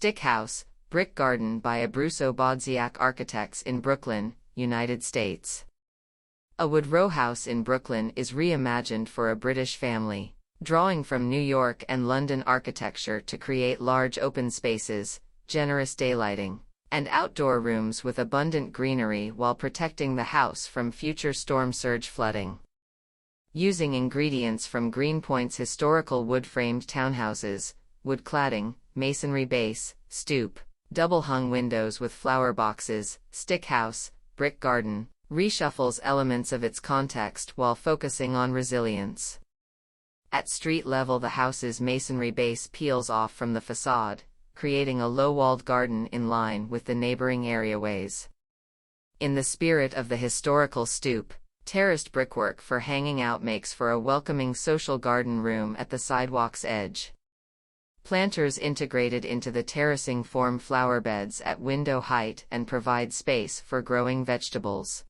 Stick House, Brick Garden by Abruzzo Bodziak Architects in Brooklyn, United States. A wood row house in Brooklyn is reimagined for a British family, drawing from New York and London architecture to create large open spaces, generous daylighting, and outdoor rooms with abundant greenery while protecting the house from future storm surge flooding. Using ingredients from Greenpoint's historical wood-framed townhouses, wood cladding, masonry base, stoop, double-hung windows with flower boxes, Stick House, Brick Garden, reshuffles elements of its context while focusing on resilience. At street level, the house's masonry base peels off from the facade, creating a low-walled garden in line with the neighboring areaways. In the spirit of the historical stoop, terraced brickwork for hanging out makes for a welcoming social garden room at the sidewalk's edge. Planters integrated into the terracing form flower beds at window height and provide space for growing vegetables.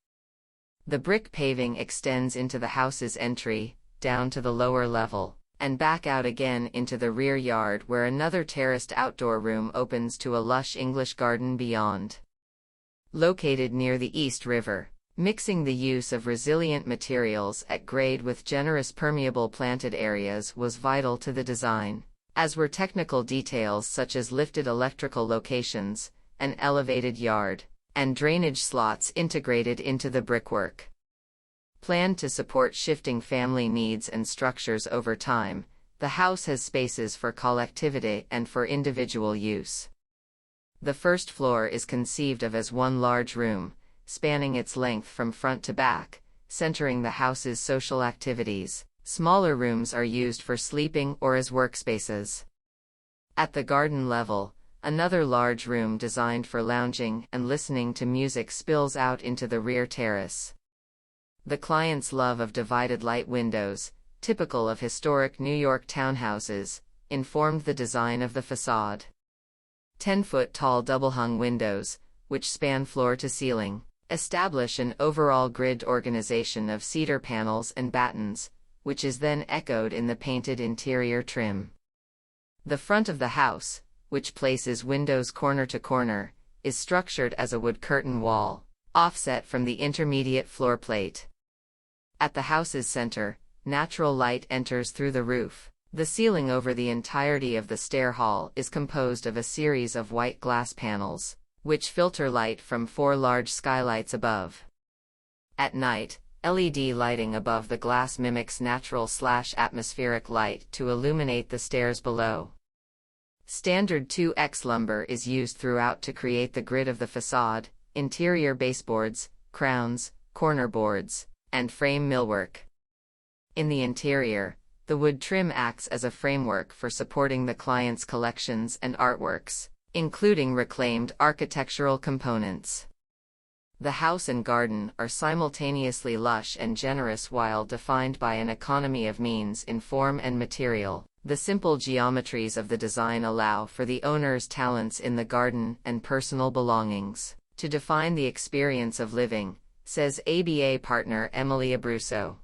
The brick paving extends into the house's entry, down to the lower level, and back out again into the rear yard where another terraced outdoor room opens to a lush English garden beyond. Located near the East River, mixing the use of resilient materials at grade with generous permeable planted areas was vital to the design, as were technical details such as lifted electrical locations, an elevated yard, and drainage slots integrated into the brickwork. Planned to support shifting family needs and structures over time, the house has spaces for collectivity and for individual use. The first floor is conceived of as one large room, spanning its length from front to back, centering the house's social activities. Smaller rooms are used for sleeping or as workspaces. At the garden level, another large room designed for lounging and listening to music spills out into the rear terrace. The client's love of divided light windows, typical of historic New York townhouses, informed the design of the facade. 10-foot-tall double-hung windows, which span floor to ceiling, establish an overall grid organization of cedar panels and battens, which is then echoed in the painted interior trim. The front of the house, which places windows corner to corner, is structured as a wood curtain wall, offset from the intermediate floor plate. At the house's center, natural light enters through the roof. The ceiling over the entirety of the stair hall is composed of a series of white glass panels, which filter light from 4 large skylights above. At night, LED lighting above the glass mimics natural/atmospheric light to illuminate the stairs below. Standard 2x lumber is used throughout to create the grid of the facade, interior baseboards, crowns, corner boards, and frame millwork. In the interior, the wood trim acts as a framework for supporting the client's collections and artworks, including reclaimed architectural components. The house and garden are simultaneously lush and generous while defined by an economy of means in form and material. The simple geometries of the design allow for the owner's talents in the garden and personal belongings to define the experience of living, says ABA partner Emily Abruzzo.